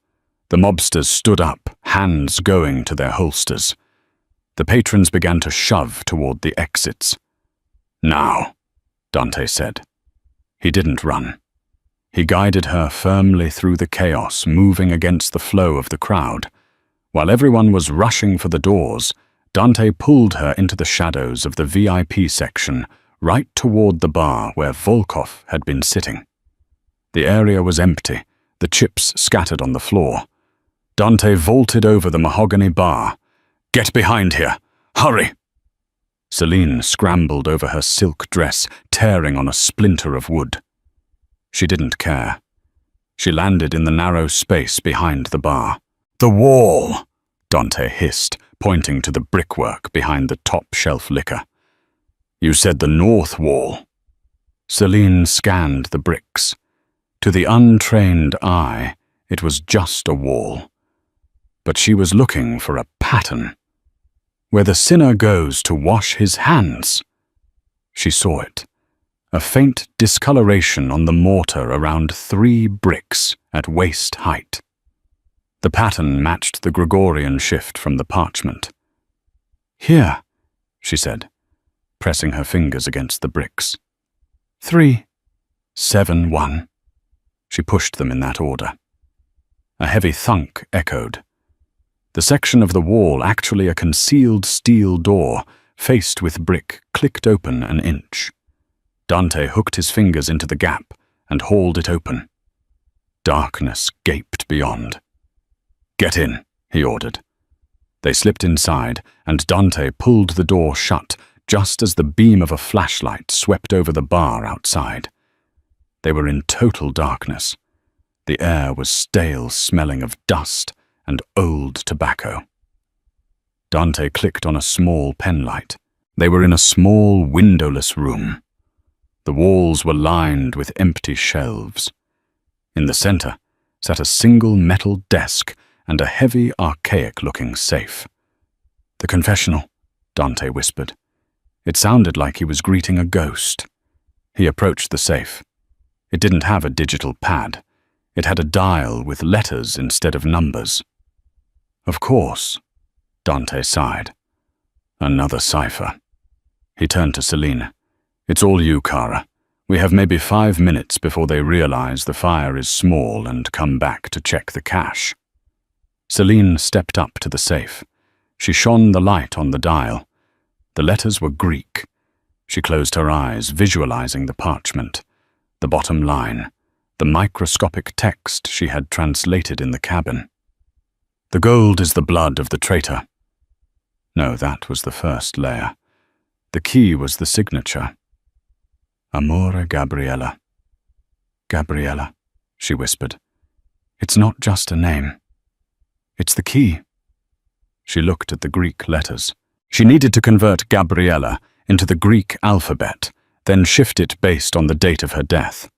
The mobsters stood up, hands going to their holsters. The patrons began to shove toward the exits. Now, Dante said. He didn't run. He guided her firmly through the chaos, moving against the flow of the crowd. While everyone was rushing for the doors, Dante pulled her into the shadows of the VIP section, right toward the bar where Volkov had been sitting. The area was empty, the chips scattered on the floor. Dante vaulted over the mahogany bar. Get behind here! Hurry! Celine scrambled over her silk dress, tearing on a splinter of wood. She didn't care. She landed in the narrow space behind the bar. The wall! Dante hissed, pointing to the brickwork behind the top-shelf liquor. You said the north wall. Celine scanned the bricks. To the untrained eye, it was just a wall. But she was looking for a pattern. Where the sinner goes to wash his hands. She saw it. A faint discoloration on the mortar around 3 bricks at waist height. The pattern matched the Gregorian shift from the parchment. Here, she said, pressing her fingers against the bricks. 3, 7, 1. She pushed them in that order. A heavy thunk echoed. The section of the wall, actually a concealed steel door, faced with brick, clicked open an inch. Dante hooked his fingers into the gap and hauled it open. Darkness gaped beyond. Get in, he ordered. They slipped inside, and Dante pulled the door shut just as the beam of a flashlight swept over the bar outside. They were in total darkness. The air was stale, smelling of dust and old tobacco. Dante clicked on a small penlight. They were in a small, windowless room. The walls were lined with empty shelves. In the center sat a single metal desk and a heavy, archaic-looking safe. The confessional, Dante whispered. It sounded like he was greeting a ghost. He approached the safe. It didn't have a digital pad. It had a dial with letters instead of numbers. Of course, Dante sighed. Another cipher. He turned to Celine. It's all you, Kara. We have maybe 5 minutes before they realize the fire is small and come back to check the cash. Celine stepped up to the safe. She shone the light on the dial. The letters were Greek. She closed her eyes, visualizing the parchment, the bottom line, the microscopic text she had translated in the cabin. The gold is the blood of the traitor. No, that was the first layer. The key was the signature. Amore Gabriella. Gabriella, she whispered. It's not just a name. It's the key. She looked at the Greek letters. She needed to convert Gabriella into the Greek alphabet, then shift it based on the date of her death.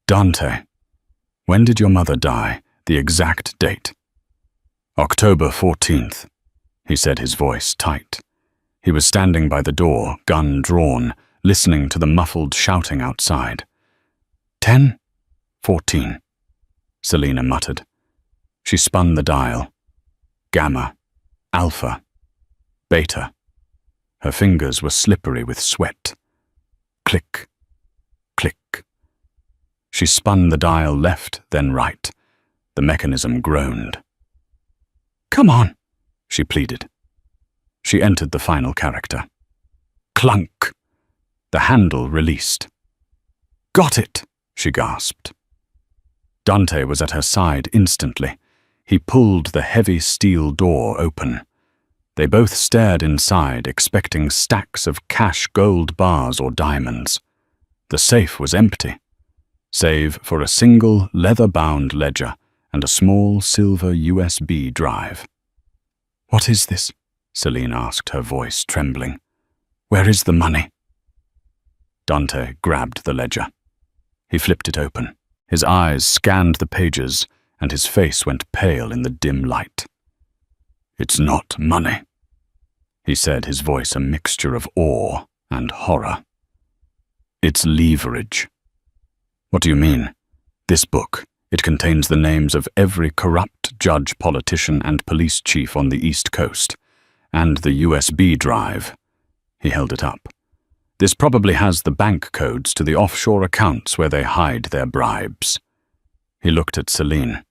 Dante. When did your mother die? The exact date. October 14th, he said, his voice tight. He was standing by the door, gun drawn, listening to the muffled shouting outside. 10? 14, Selina muttered. She spun the dial. Gamma, alpha, beta. Her fingers were slippery with sweat. Click, click. She spun the dial left, then right. The mechanism groaned. Come on, she pleaded. She entered the final character. Clunk. The handle released. Got it, she gasped. Dante was at her side instantly. He pulled the heavy steel door open. They both stared inside, expecting stacks of cash gold bars or diamonds. The safe was empty, save for a single leather-bound ledger and a small silver USB drive. What is this? Selina asked, her voice trembling. Where is the money? Dante grabbed the ledger. He flipped it open. His eyes scanned the pages, and his face went pale in the dim light. It's not money, he said, his voice a mixture of awe and horror. It's leverage. What do you mean? This book, it contains the names of every corrupt judge, politician, and police chief on the East Coast, and the USB drive. He held it up. This probably has the bank codes to the offshore accounts where they hide their bribes. He looked at Celine.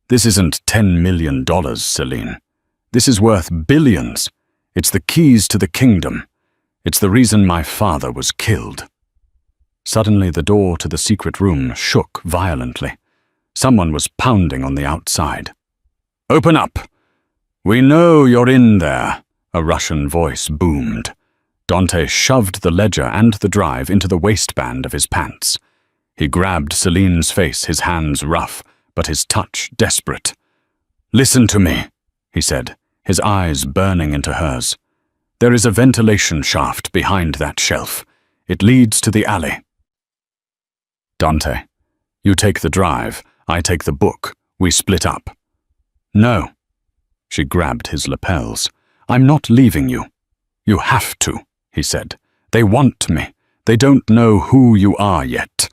This isn't $10 million, Celine. This is worth billions. It's the keys to the kingdom. It's the reason my father was killed. Suddenly the door to the secret room shook violently. Someone was pounding on the outside. Open up! We know you're in there, a Russian voice boomed. Dante shoved the ledger and the drive into the waistband of his pants. He grabbed Celine's face, his hands rough, but his touch desperate. Listen to me, he said, his eyes burning into hers. There is a ventilation shaft behind that shelf. It leads to the alley. Dante, you take the drive, I take the book. We split up. No. She grabbed his lapels. I'm not leaving you. You have to, he said. They want me. They don't know who you are yet.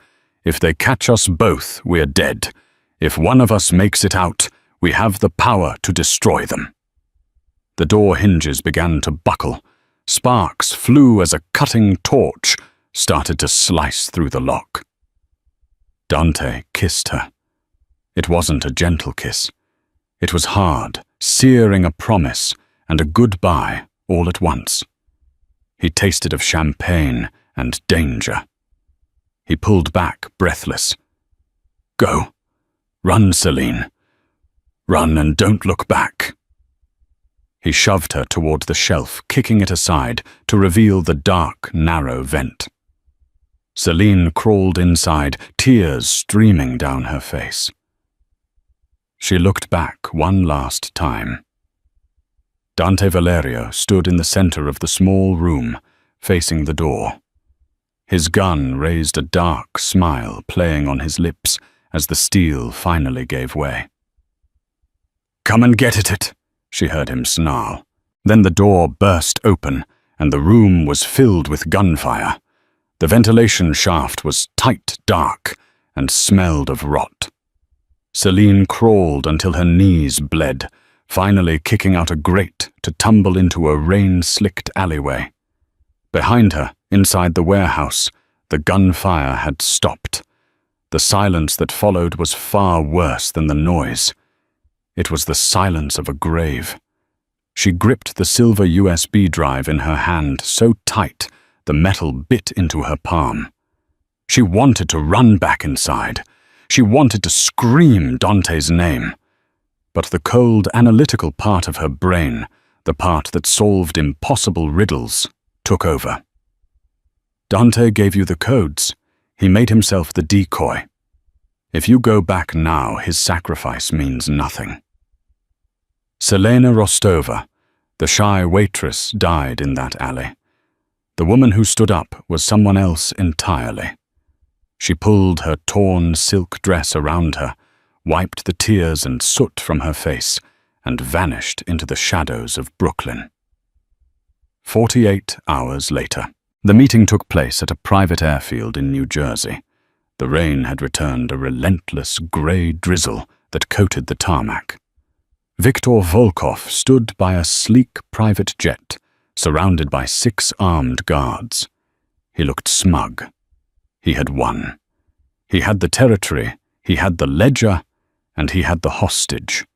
If they catch us both, we're dead. If one of us makes it out, we have the power to destroy them. The door hinges began to buckle. Sparks flew as a cutting torch started to slice through the lock. Dante kissed her. It wasn't a gentle kiss. It was hard, searing a promise and a goodbye all at once. He tasted of champagne and danger. He pulled back, breathless. Go. Run, Celine. Run and don't look back. He shoved her toward the shelf, kicking it aside to reveal the dark, narrow vent. Celine crawled inside, tears streaming down her face. She looked back one last time. Dante Valerio stood in the center of the small room, facing the door. His gun raised a dark smile playing on his lips as the steel finally gave way. Come and get at it, she heard him snarl. Then the door burst open, and the room was filled with gunfire. The ventilation shaft was tight dark and smelled of rot. Celine crawled until her knees bled, finally kicking out a grate to tumble into a rain-slicked alleyway. Behind her, inside the warehouse, the gunfire had stopped. The silence that followed was far worse than the noise. It was the silence of a grave. She gripped the silver USB drive in her hand so tight the metal bit into her palm. She wanted to run back inside. She wanted to scream Dante's name. But the cold, analytical part of her brain, the part that solved impossible riddles, took over. Dante gave you the codes. He made himself the decoy. If you go back now, his sacrifice means nothing. Selena Rostova, the shy waitress, died in that alley. The woman who stood up was someone else entirely. She pulled her torn silk dress around her, wiped the tears and soot from her face, and vanished into the shadows of Brooklyn. 48 hours later. The meeting took place at a private airfield in New Jersey. The rain had returned, a relentless grey drizzle that coated the tarmac. Viktor Volkov stood by a sleek private jet, surrounded by 6 armed guards. He looked smug. He had won. He had the territory, he had the ledger, and he had the hostage.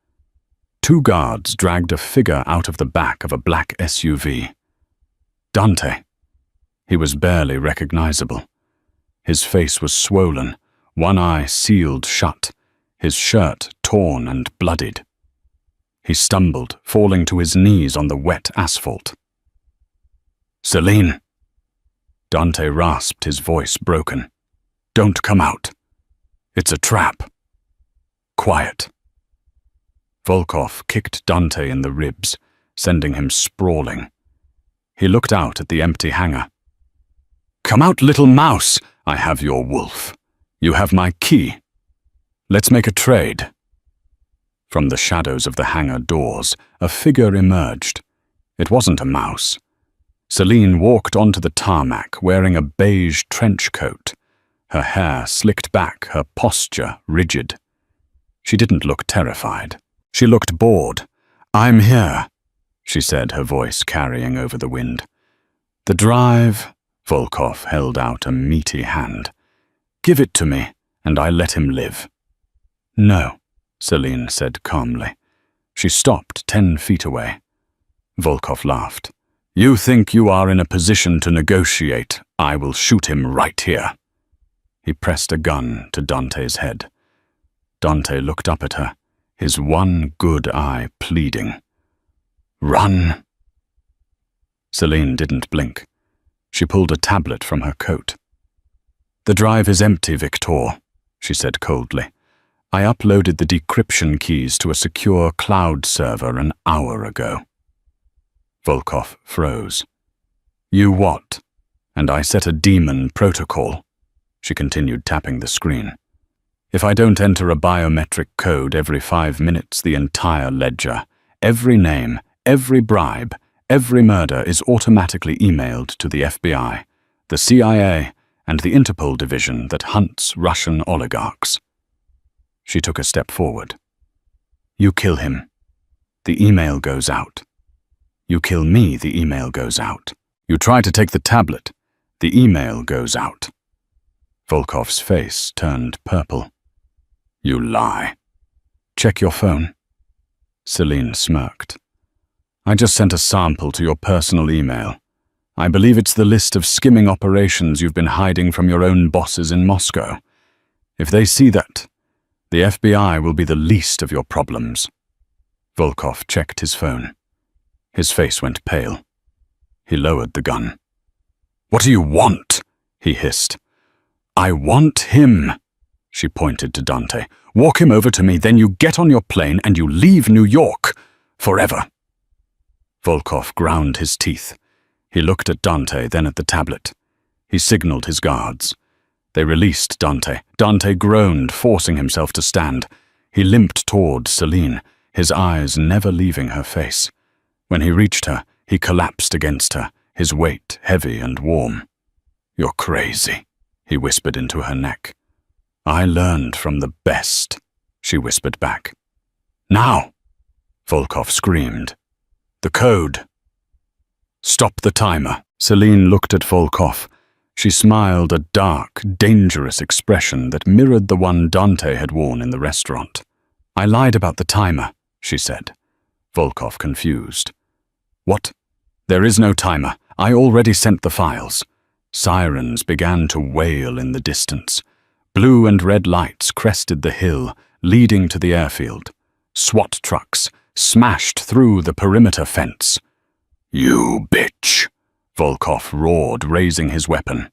2 guards dragged a figure out of the back of a black SUV. Dante. He was barely recognizable. His face was swollen, one eye sealed shut, his shirt torn and bloodied. He stumbled, falling to his knees on the wet asphalt. "Celine!" Dante rasped, his voice broken. "Don't come out. It's a trap. Quiet." Volkov kicked Dante in the ribs, sending him sprawling. He looked out at the empty hangar. "Come out, little mouse! I have your wolf. You have my key. Let's make a trade." From the shadows of the hangar doors, a figure emerged. It wasn't a mouse. Celine walked onto the tarmac wearing a beige trench coat, her hair slicked back, her posture rigid. She didn't look terrified. She looked bored. "I'm here," she said, her voice carrying over the wind. "The drive," Volkov held out a meaty hand. "Give it to me, and I let him live." "No," Celine said calmly. She stopped 10 feet away. Volkov laughed. "You think you are in a position to negotiate. I will shoot him right here." He pressed a gun to Dante's head. Dante looked up at her, his one good eye pleading. "Run!" Celine didn't blink. She pulled a tablet from her coat. "The drive is empty, Victor," she said coldly. "I uploaded the decryption keys to a secure cloud server an hour ago." Volkov froze. "You what?" "And I set a demon protocol," she continued, tapping the screen. "If I don't enter a biometric code every 5 minutes, the entire ledger, every name, every bribe, every murder is automatically emailed to the FBI, the CIA, and the Interpol division that hunts Russian oligarchs." She took a step forward. "You kill him. The email goes out. You kill me, the email goes out. You try to take the tablet. The email goes out." Volkov's face turned purple. "You lie. Check your phone." Celine smirked. "I just sent a sample to your personal email. I believe it's the list of skimming operations you've been hiding from your own bosses in Moscow. If they see that, the FBI will be the least of your problems." Volkov checked his phone. His face went pale. He lowered the gun. "What do you want?" he hissed. "I want him." She pointed to Dante. "Walk him over to me, then you get on your plane and you leave New York. Forever." Volkov ground his teeth. He looked at Dante, then at the tablet. He signaled his guards. They released Dante. Dante groaned, forcing himself to stand. He limped toward Celine, his eyes never leaving her face. When he reached her, he collapsed against her, his weight heavy and warm. "You're crazy," he whispered into her neck. "I learned from the best," she whispered back. "Now!" Volkov screamed. "The code." "Stop the timer." Celine looked at Volkov. She smiled, a dark, dangerous expression that mirrored the one Dante had worn in the restaurant. "I lied about the timer," she said. Volkov confused. "What? There is no timer. I already sent the files." Sirens began to wail in the distance. Blue and red lights crested the hill, leading to the airfield. SWAT trucks smashed through the perimeter fence. "You bitch!" Volkov roared, raising his weapon.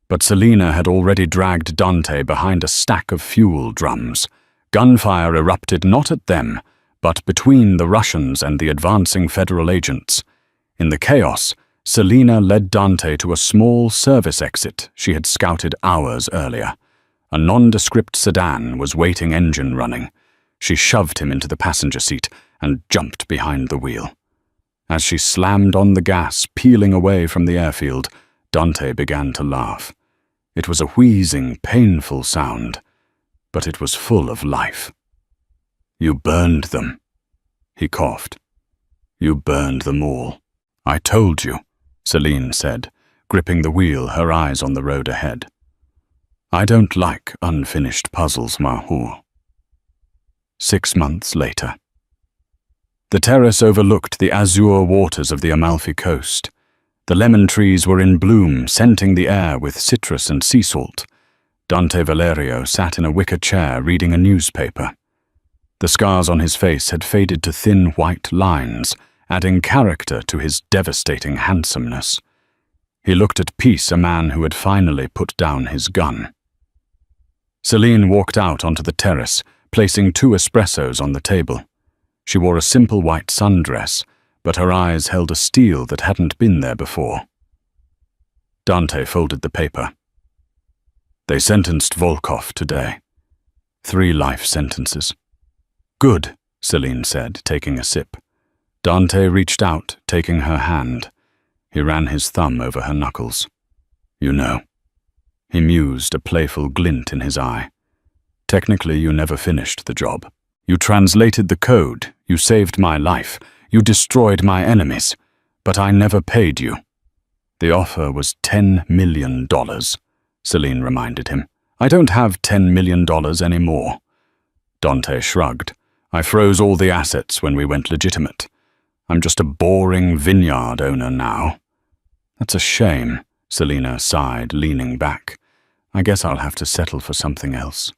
But Selina had already dragged Dante behind a stack of fuel drums. Gunfire erupted not at them, but between the Russians and the advancing federal agents. In the chaos, Selina led Dante to a small service exit she had scouted hours earlier. A nondescript sedan was waiting, engine running. She shoved him into the passenger seat and jumped behind the wheel. As she slammed on the gas, peeling away from the airfield, Dante began to laugh. It was a wheezing, painful sound, but it was full of life. "You burned them," he coughed. "You burned them all." "I told you," Celine said, gripping the wheel, her eyes on the road ahead. "I don't like unfinished puzzles, Mahou." 6 months later. The terrace overlooked the azure waters of the Amalfi Coast. The lemon trees were in bloom, scenting the air with citrus and sea salt. Dante Valerio sat in a wicker chair reading a newspaper. The scars on his face had faded to thin white lines, adding character to his devastating handsomeness. He looked at Peace, a man who had finally put down his gun. Celine walked out onto the terrace, placing 2 espressos on the table. She wore a simple white sundress, but her eyes held a steel that hadn't been there before. Dante folded the paper. "They sentenced Volkov today. 3 life sentences." "Good," Celine said, taking a sip. Dante reached out, taking her hand. He ran his thumb over her knuckles. "You know." He mused, a playful glint in his eye. "Technically, you never finished the job. You translated the code, you saved my life, you destroyed my enemies, but I never paid you." "The offer was $10 million, Celine reminded him. "I don't have $10 million anymore." Dante shrugged. "I froze all the assets when we went legitimate. I'm just a boring vineyard owner now." "That's a shame," Selina sighed, leaning back. "I guess I'll have to settle for something else."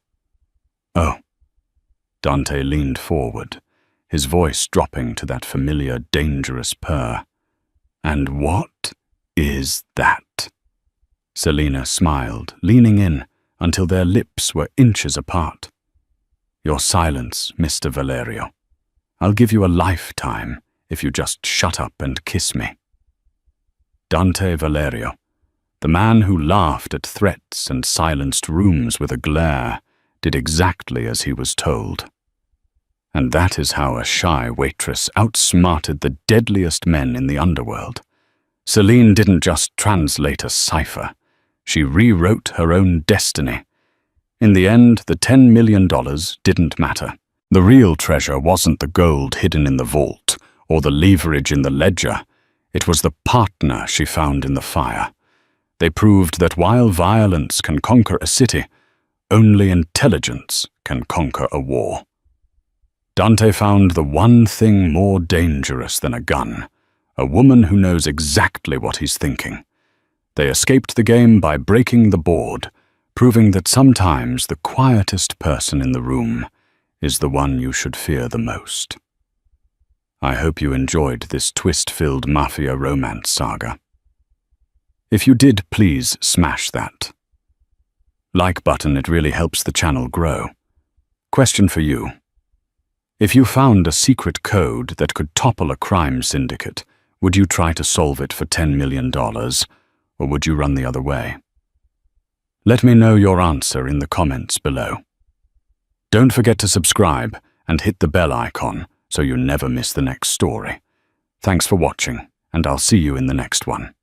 "Oh." Dante leaned forward, his voice dropping to that familiar, dangerous purr. "And what is that?" Selina smiled, leaning in until their lips were inches apart. "Your silence, Mr. Valerio. I'll give you a lifetime if you just shut up and kiss me." Dante Valerio, the man who laughed at threats and silenced rooms with a glare, did exactly as he was told. And that is how a shy waitress outsmarted the deadliest men in the underworld. Celine didn't just translate a cipher. She rewrote her own destiny. In the end, the $10 million didn't matter. The real treasure wasn't the gold hidden in the vault or the leverage in the ledger. It was the partner she found in the fire. They proved that while violence can conquer a city, only intelligence can conquer a war. Dante found the one thing more dangerous than a gun, a woman who knows exactly what he's thinking. They escaped the game by breaking the board, proving that sometimes the quietest person in the room is the one you should fear the most. I hope you enjoyed this twist-filled mafia romance saga. If you did, please smash that like button. It really helps the channel grow. Question for you. If you found a secret code that could topple a crime syndicate, would you try to solve it for $10 million, or would you run the other way? Let me know your answer in the comments below. Don't forget to subscribe and hit the bell icon so you never miss the next story. Thanks for watching, and I'll see you in the next one.